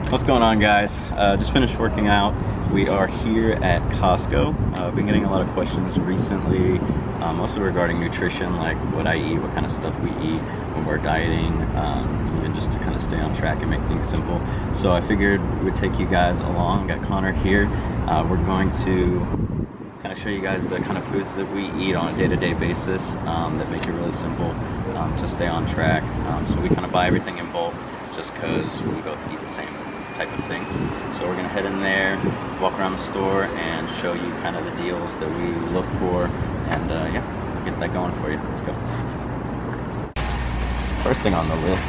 What's going on, guys? Just finished working out. We are here at Costco. I've been getting a lot of questions recently, mostly regarding nutrition, like what I eat, what kind of stuff we eat when we're dieting, even just to kind of stay on track and make things simple. So I figured we'd take you guys along. Got Connor here. We're going to kind of show you guys the kind of foods that we eat on a day-to-day basis that make it really simple to stay on track. So we kind of buy everything in bulk just because we both eat the same type of things. So we're gonna head in there, walk around the store, and show you kind of the deals that we look for, and yeah, we'll get that going for you. Let's go. First thing on the list.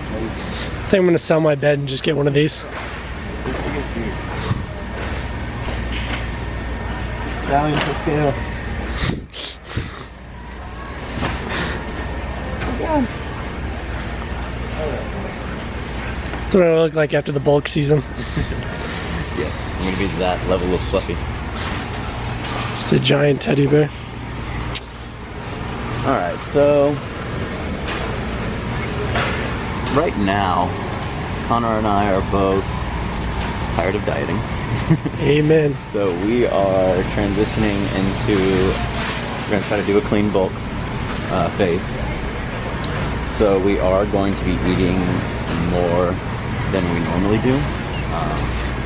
I think I'm gonna sell my bed and just get one of these. This thing is huge. Stallion for scale. Oh God. That's what I look like after the bulk season. Yes, I'm gonna be that level of fluffy. Just a giant teddy bear. Alright, so right now, Connor and I are both tired of dieting. Amen. So we are transitioning into, we're gonna try to do a clean bulk phase. So we are going to be eating more than we normally do.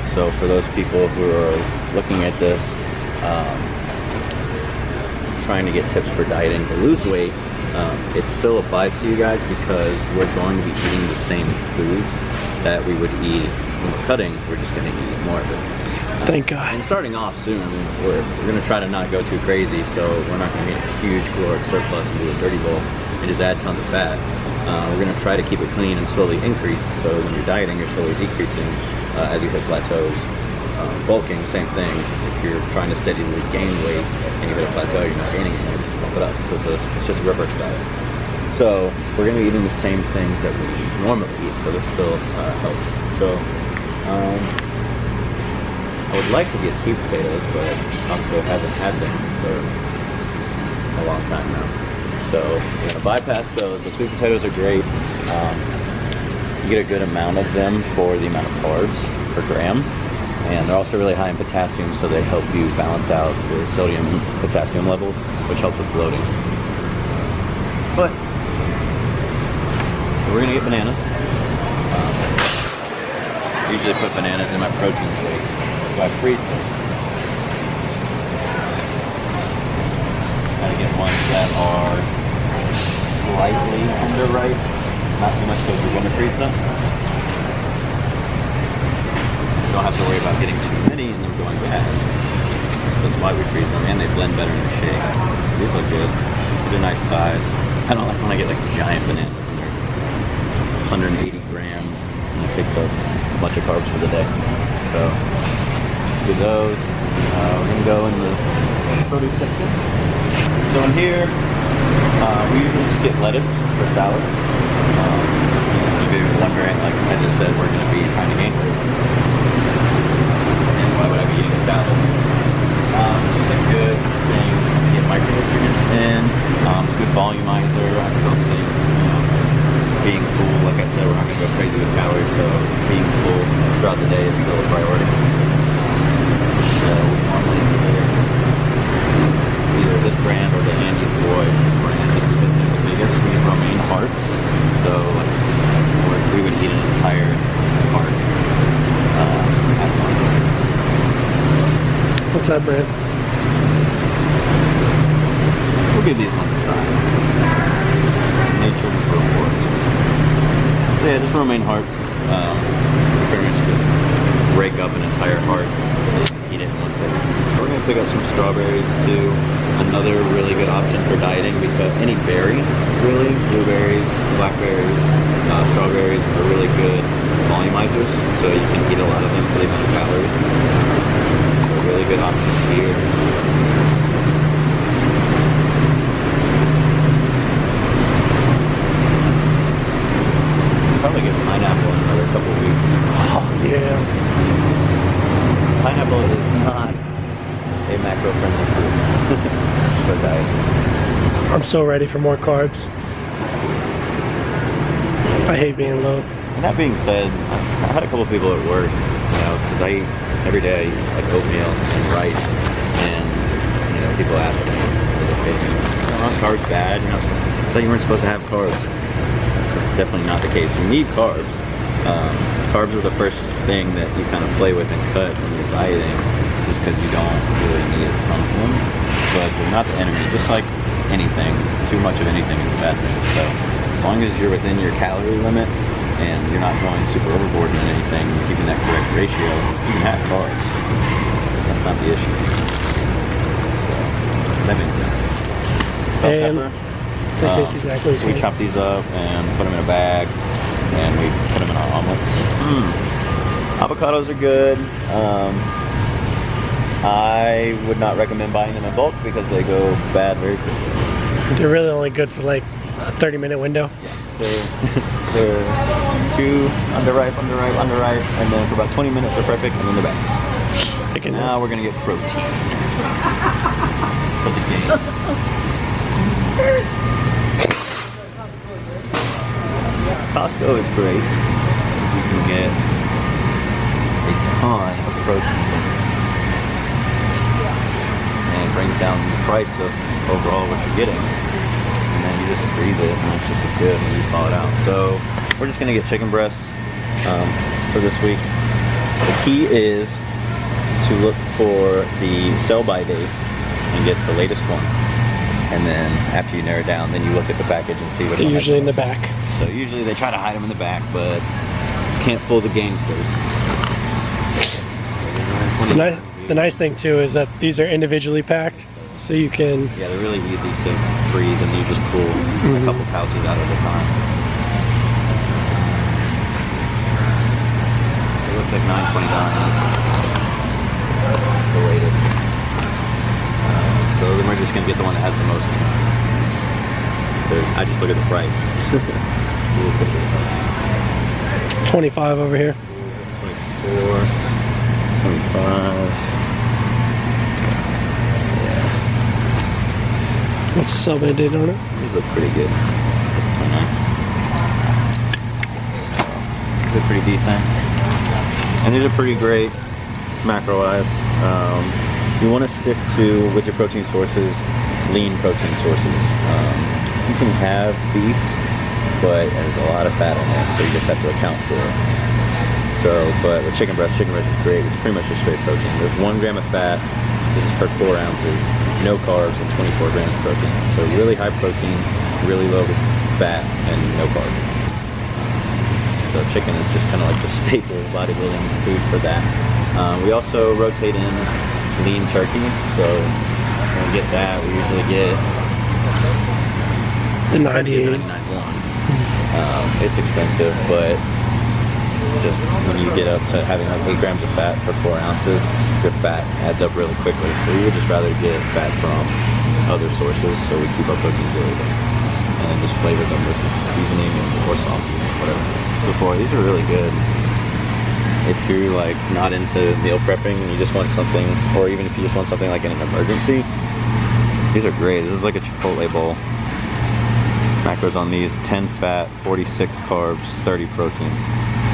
So for those people who are looking at this, trying to get tips for dieting to lose weight, it still applies to you guys because we're going to be eating the same foods that we would eat when we're cutting. We're just going to eat more of it. Thank God. And starting off soon, we're going to try to not go too crazy, so we're not going to get a huge caloric surplus and do a dirty bulk and just add tons of fat. We're going to try to keep it clean and slowly increase, so when you're dieting, you're slowly decreasing as you hit plateaus. Bulking, same thing. If you're trying to steadily gain weight and you hit a plateau, you're not gaining anymore, you bump it up. So it's just a reverse diet. So we're going to be eating the same things that we normally eat, so this still helps. So I would like to get sweet potatoes, but Costco hasn't had them for a long time now. So we're gonna bypass those, but sweet potatoes are great. You get a good amount of them for the amount of carbs per gram, and they're also really high in potassium, so they help you balance out your sodium and potassium levels, which helps with bloating. But we're gonna get bananas. Usually put bananas in my protein shake, so I freeze them. Try to get ones that are slightly underripe, not too much because you're going to freeze them. You don't have to worry about getting too many and them going bad. So that's why we freeze them, and they blend better in the shake. So these look good. These are nice size. I don't like when I get like giant bananas and they're 180 grams and it takes up a bunch of carbs for the day. So do those. We're going to go in the produce section. So in here, we usually just get lettuce for salads. If you're wondering, like I just said, we're going to be trying to gain weight. And why would I be eating a salad? It's just a good thing to get micronutrients in. It's a good volumizer. I still think, being full, like I said, we're not going to go crazy with calories, so being full throughout the day is still a priority. So we normally get either this brand or the Andy's Boy brand, just because they're the biggest. We get romaine hearts, so we would eat an entire heart at once. What's that brand? We'll give these ones a try. Nature Rewards. So yeah, just romaine hearts. Pretty much just break up an entire heart and eat it in one sitting. We're going to pick up some strawberries too. Another really good option for dieting because any berry, really, blueberries, blackberries, strawberries are really good volumizers, so you can eat a lot of them for the amount of calories. So a really good option here. Probably get pineapple in another couple of weeks. Oh yeah. Pineapple is not a macro-friendly food for diet. I'm so ready for more carbs. I hate being low. And that being said, I had a couple people at work, you know, because I eat every day, I eat like oatmeal and rice, and you know, people ask me, they say, aren't carbs bad? You're not supposed to, I thought you weren't supposed to have carbs. That's definitely not the case. You need carbs. Carbs are the first thing that you kind of play with and cut when you're dieting, just because you don't really need a ton of them. But they're not the enemy. Just like anything, too much of anything is a bad thing. So as long as you're within your calorie limit and you're not going super overboard in anything, you're keeping that correct ratio, you can have carbs. That's not the issue. So that being said, bell pepper. Exactly So we chop these up and put them in a bag, and we put them in our omelets. Avocados are good. I would not recommend buying them in bulk because they go bad very quickly. They're really only good for like a 30-minute window. They're too underripe, and then for about 20 minutes they're perfect, and then they're back. Now we're gonna get protein for the game. Costco is great. You can get a ton of protein, and it brings down the price of overall what you're getting. And then you just freeze it, and it's just as good when you thaw it out. So we're just gonna get chicken breasts for this week. So the key is to look for the sell-by date and get the latest one. And then after you narrow it down, then you look at the package and see what they're usually in the back. So usually they try to hide them in the back, but can't fool the gamesters. The nice thing too is that these are individually packed, so you can... Yeah, they're really easy to freeze, and you just pull a couple pouches out at a time. So it looks like $9.29 is the latest. So then we're just gonna get the one that has the most in it. So I just look at the price. 25 over here. 24, 25. Yeah. What's the sell-by date on it? These look pretty good. This is 29. So, these are pretty decent. And these are pretty great macro-wise. You want to stick to, with your protein sources, lean protein sources. You can have beef, but there's a lot of fat in it, so you just have to account for it. So, but with chicken breast is great. It's pretty much just straight protein. There's 1 gram of fat, this is per 4 ounces, no carbs, and 24 grams of protein. So really high protein, really low fat, and no carbs. So chicken is just kind of like the staple bodybuilding food for that. We also rotate in lean turkey, so when we get that, we usually get the 98. It's expensive, but just when you get up to having like 8 grams of fat per 4 ounces, your fat adds up really quickly. So we would just rather get fat from other sources, so we keep our proteins really low. And then just flavor them with seasoning or sauces, whatever. Before, these are really good. If you're like not into meal prepping and you just want something, or even if you just want something like in an emergency, these are great. This is like a Chipotle bowl. Macros on these: 10 fat, 46 carbs, 30 protein.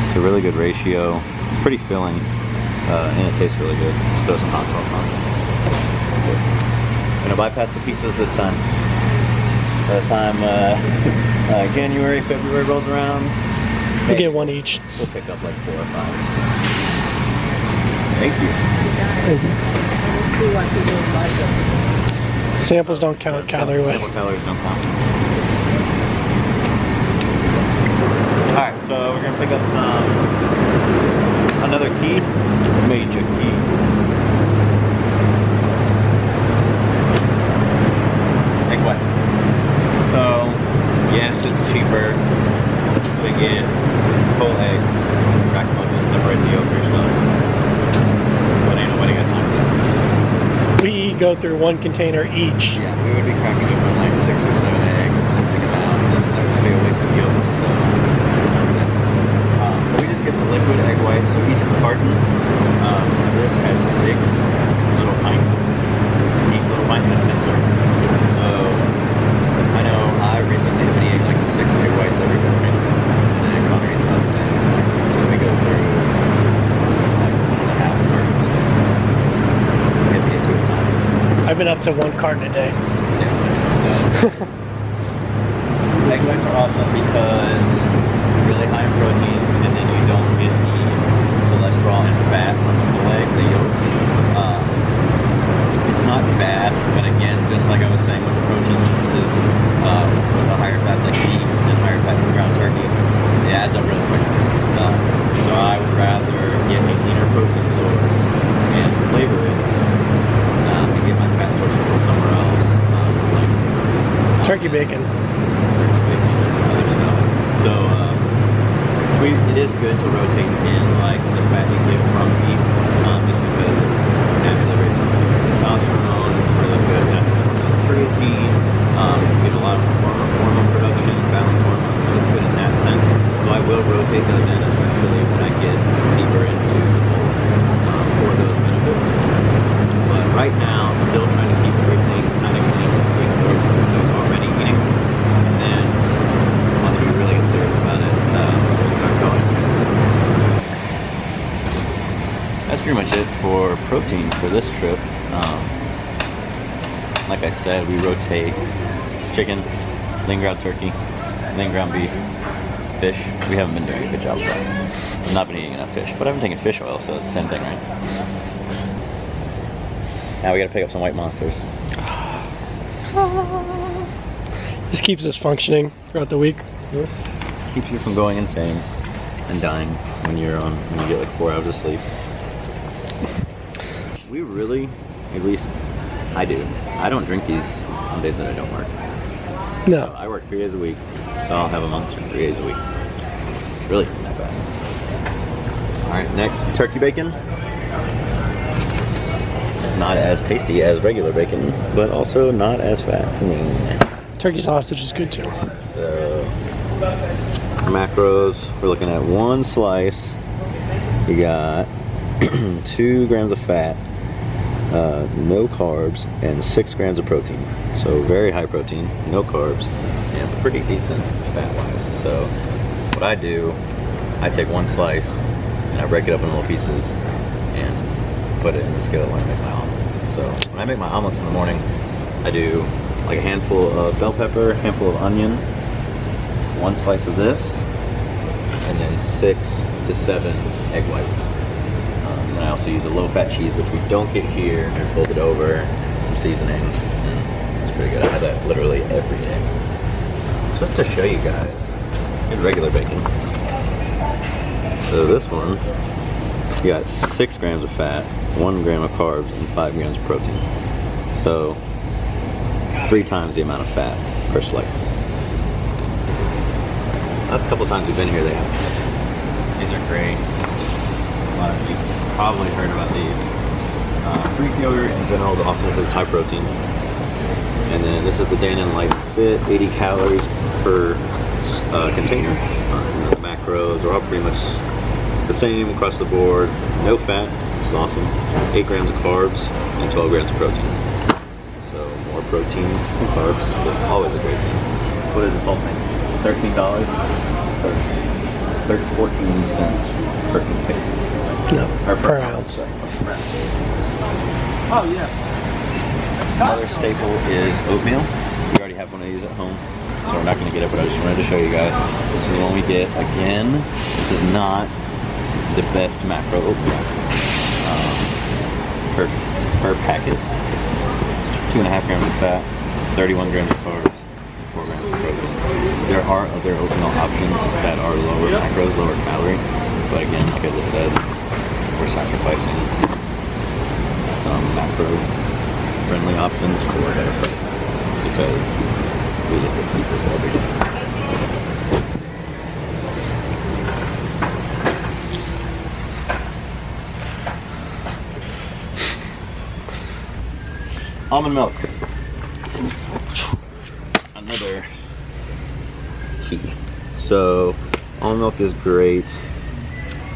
It's a really good ratio. It's pretty filling, and it tastes really good. Just throw some hot sauce on it. Gonna bypass the pizzas this time. By the time January, February rolls around, we get 1 each. we'll pick up like 4 or 5. Thank you. Samples don't count calorie-wise. Sample calories don't count. Alright, so we're gonna pick up another key. Major key. Egg whites. So, yes, it's cheaper to get whole eggs, crack them open, separate the yolk or something. But ain't nobody got time for that. We go through 1 container each. Yeah, we would be cracking open like 6 or 7 eggs and sifting them out, and that would be a waste of yolks. So we just get the liquid egg whites. So each carton of this has 6 little pints. Each little pint has 10 servings. So I know I recently have been eating like 6 egg whites every morning, and Connor eats about the same. been up to 1 carton a day. So, egg whites are awesome because they're really high in protein, and then you don't get the cholesterol and fat from the whole egg, the yolk. It's not bad, but again, just like I was saying with the protein sources, with the higher fats like beef and higher fat ground turkey, it adds up really quick. So I would rather get a leaner protein source and flavor it, and get my fat sources from somewhere else, like Turkey bacon. Other stuff. So it is good to rotate in like the fat you get from beef, just because it naturally raises testosterone. It's really good natural source of creatine. You get a lot of hormone production, balanced hormones, so it's good in that sense. So I will rotate those in, especially when I get deeper into the bowl for those benefits. But right now, still trying to keep everything kind of clean, just keep the foods I was already eating. And then once we really get serious about it, we'll start going. That's pretty much it for protein for this trip. Like I said, we rotate chicken, then ground turkey, then ground beef, fish. We haven't been doing a good job of that. I've not been eating enough fish, but I haven't taken fish oil, so it's the same thing, right? Now we gotta pick up some white monsters. This keeps us functioning throughout the week. This keeps you from going insane and dying when you get like 4 hours of sleep. We really, at least I do, I don't drink these on days that I don't work. No. So I work 3 days a week, so I'll have a monster 3 days a week. It's really not that bad. Alright, next, turkey bacon. Not as tasty as regular bacon, but also not as fattening. Turkey sausage is good too. So, macros, we're looking at 1 slice. You got 2 grams of fat, no carbs, and 6 grams of protein. So very high protein, no carbs, and pretty decent fat-wise. So what I do, I take 1 slice and I break it up in little pieces and put it in the skillet when I make my omelet. So when I make my omelets in the morning, I do like a handful of bell pepper, handful of onion, 1 slice of this, and then 6 to 7 egg whites. And I also use a low-fat cheese, which we don't get here, and fold it over, some seasonings, and it's pretty good. I have that literally every day. Just to show you guys, good regular bacon. So this one, you got 6 grams of fat, 1 gram of carbs, and 5 grams of protein. So 3 times the amount of fat per slice. Last couple times we've been here, they have these are great. A lot of you probably heard about these. Greek yogurt in general is awesome because it's high protein. And then this is the Dannon Light Fit, 80 calories per container. And then the macros are all pretty much the same across the board. No fat, which is awesome. 8 grams of carbs and 12 grams of protein. So more protein and carbs is always a great thing. What is this whole thing? $13? So it's 14 cents per container. No, Or per ounce. Oh yeah. Another staple is oatmeal. We already have one of these at home, so we're not going to get it, but I just wanted to show you guys. This is the one we get. Again, this is not the best macro oatmeal. Per packet, it's 2.5 grams of fat, 31 grams of carbs, 4 grams of protein. There are other oatmeal options that are lower macros, lower calorie, but again, like I just said, we're sacrificing some macro-friendly options for a better price because we look at eat this every day. Almond milk. Another key. So, almond milk is great.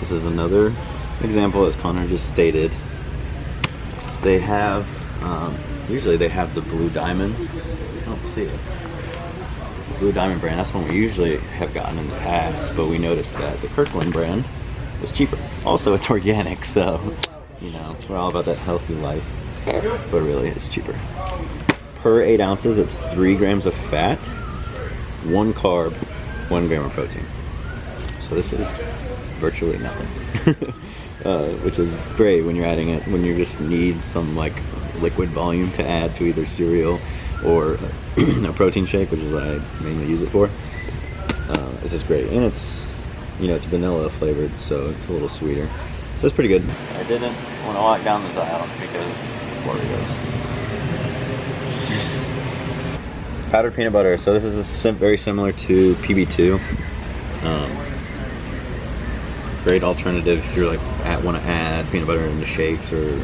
This is another example, as Connor just stated. They have, usually they have the Blue Diamond. I don't see it. The Blue Diamond brand, that's one we usually have gotten in the past, but we noticed that the Kirkland brand was cheaper. Also, it's organic, so, you know, we're all about that healthy life. but really it's cheaper. Per 8 ounces, it's 3 grams of fat, 1 carb, 1 gram of protein. So this is virtually nothing, which is great when you're adding it, when you just need some like liquid volume to add to either cereal or a protein shake, which is what I mainly use it for. This is great, and it's, you know, it's vanilla flavored, so it's a little sweeter. So it's pretty good. I didn't want to walk down this aisle because Oreos. Powdered peanut butter. So this is very similar to PB2. Great alternative if you're like want to add peanut butter into shakes, or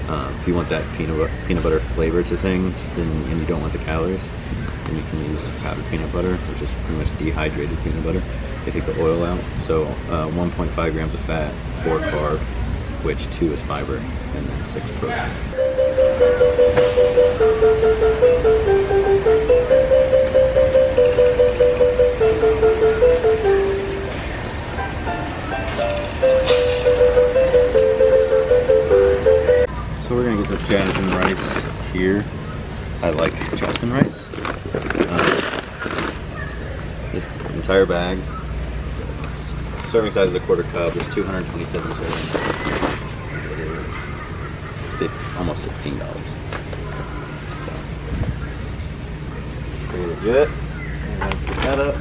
if you want that peanut butter flavor to things, and you don't want the calories, then you can use powdered peanut butter, which is pretty much dehydrated peanut butter. They take the oil out. So 1.5 grams of fat, 4 carb, which 2 is fiber, and then 6 protein. So we're gonna get this jasmine rice here. I like jasmine rice. This entire bag. Serving size is a 1/4 cup. There's 227 servings. It is almost $16. So it's pretty legit. I'm gonna pick that up.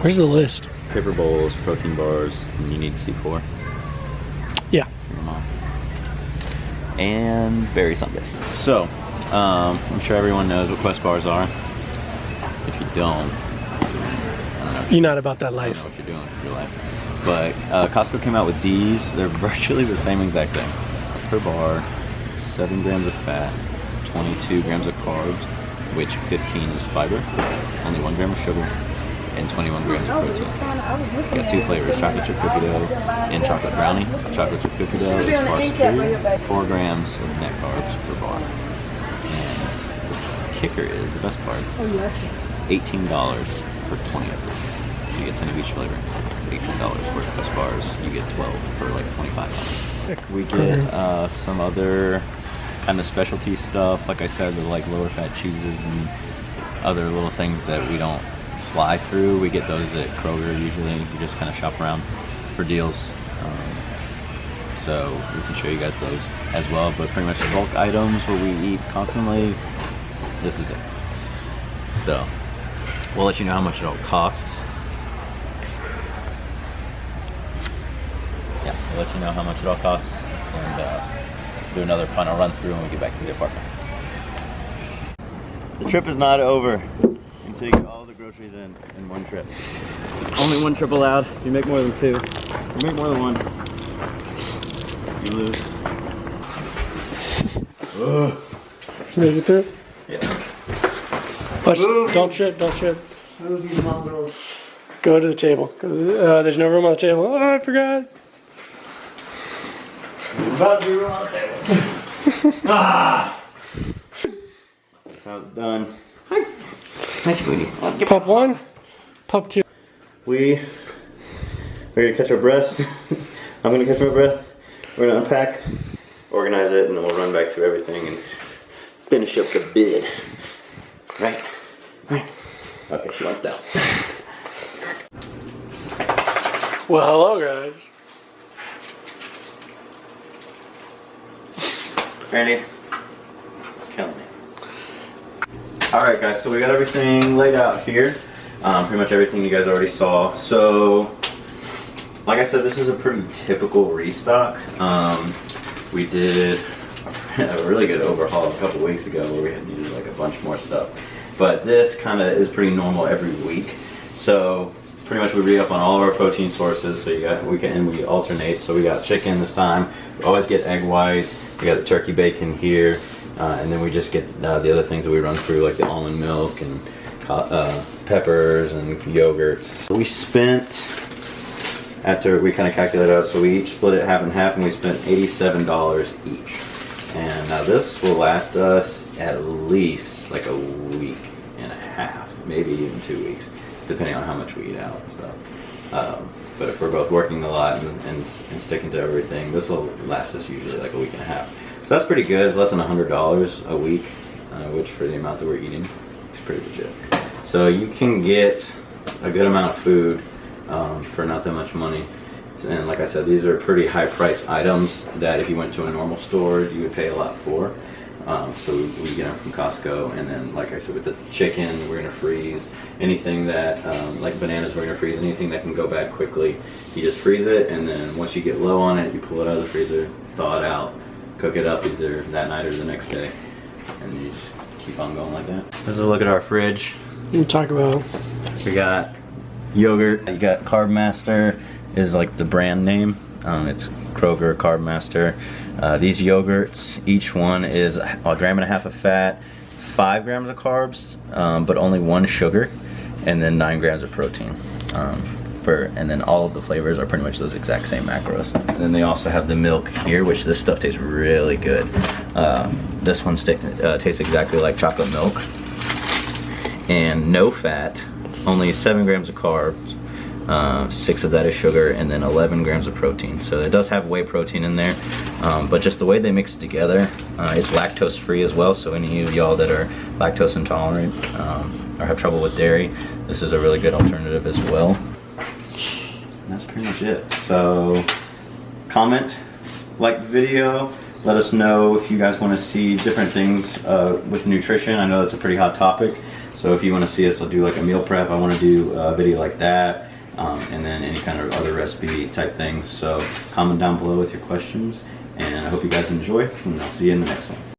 Where's the list? Paper bowls, protein bars, and you need C4. Yeah. And berry sundaes. So, I'm sure everyone knows what Quest bars are. If you don't, I don't know. You're not about that I life. don't know what you're doing with your life. But Costco came out with these. They're virtually the same exact thing. Per bar, 7 grams of fat, 22 grams of carbs, which 15 is fiber, only 1 gram of sugar, and 21 grams of protein. You got 2 flavors, chocolate chip cookie dough and chocolate brownie. Chocolate chip cookie dough is far superior, 4 grams of net carbs per bar. And the kicker is, the best part, it's $18 for 20 of them. So you get 10 of each flavor. It's $18 worth of Quest bars. You get 12 for like $25. We get some other kind of specialty stuff. Like I said, the like lower fat cheeses and other little things that we don't fly through. We get those at Kroger usually. You just kind of shop around for deals. So we can show you guys those as well. But pretty much the bulk items, what we eat constantly, this is it. So we'll let you know how much it all costs. Yeah, we'll let you know how much it all costs, and do another final run through when we get back to the apartment. The trip is not over until you get all the groceries in one trip. Only 1 trip allowed. If you make more than 2, if you make more than 1, you lose. Ready to get through? Yeah. Watch, don't trip. Go to the table. Go to the, there's no room on the table. Oh, I forgot. About to be room on the table. Ah! That's how it's done. Hi, sweetie. Pup 1, pup 2. We're gonna catch our breath. I'm gonna catch my breath. We're gonna unpack, organize it, and then we'll run back through everything and finish up the bid. Right? Right. Okay, she wants down. Well, hello guys. Randy, killing me. Alright guys, so we got everything laid out here. Pretty much everything you guys already saw. So, like I said, this is a pretty typical restock. We did a really good overhaul a couple weeks ago where we had needed like a bunch more stuff. But this kind of is pretty normal every week. So pretty much we re-up on all of our protein sources. So we alternate. So we got chicken this time. We always get egg whites. We got the turkey bacon here. And then we just get the other things that we run through, like the almond milk and peppers and yogurts. So we spent, after we kind of calculated out, so we each split it half and half, and we spent $87 each. And now this will last us at least like a week and a half. half, maybe even 2 weeks, depending on how much we eat out and stuff. But if we're both working a lot and sticking to everything, this will last us usually like a week and a half. So that's pretty good. It's less than $100 a week, which for the amount that we're eating is pretty legit. So you can get a good amount of food for not that much money. And like I said, these are pretty high priced items that if you went to a normal store, you would pay a lot for. So we get them from Costco, and then like I said, with the chicken, we're gonna freeze anything that, like bananas, we're gonna freeze anything that can go bad quickly. You just freeze it, and then once you get low on it, you pull it out of the freezer, thaw it out, cook it up either that night or the next day, and you just keep on going like that. Let's look at our fridge. We talk about. We got yogurt. You got Carb Master is like the brand name. It's Kroger Carb Master. These yogurts, each one is a 1.5 grams of fat, 5 grams of carbs, but only 1 sugar, and then 9 grams of protein. And then all of the flavors are pretty much those exact same macros. And then they also have the milk here, which this stuff tastes really good. This one tastes exactly like chocolate milk, and no fat, only 7 grams of carbs. 6 of that is sugar, and then 11 grams of protein. So it does have whey protein in there, but just the way they mix it together, it's lactose free as well. So any of y'all that are lactose intolerant or have trouble with dairy, this is a really good alternative as well. And that's pretty much it. So comment, like the video, let us know if you guys want to see different things with nutrition. I know that's a pretty hot topic, so if you want to see us, I'll do like a meal prep. I want to do a video like that. And then any kind of other recipe type things. So comment down below with your questions, and I hope you guys enjoy, and I'll see you in the next one.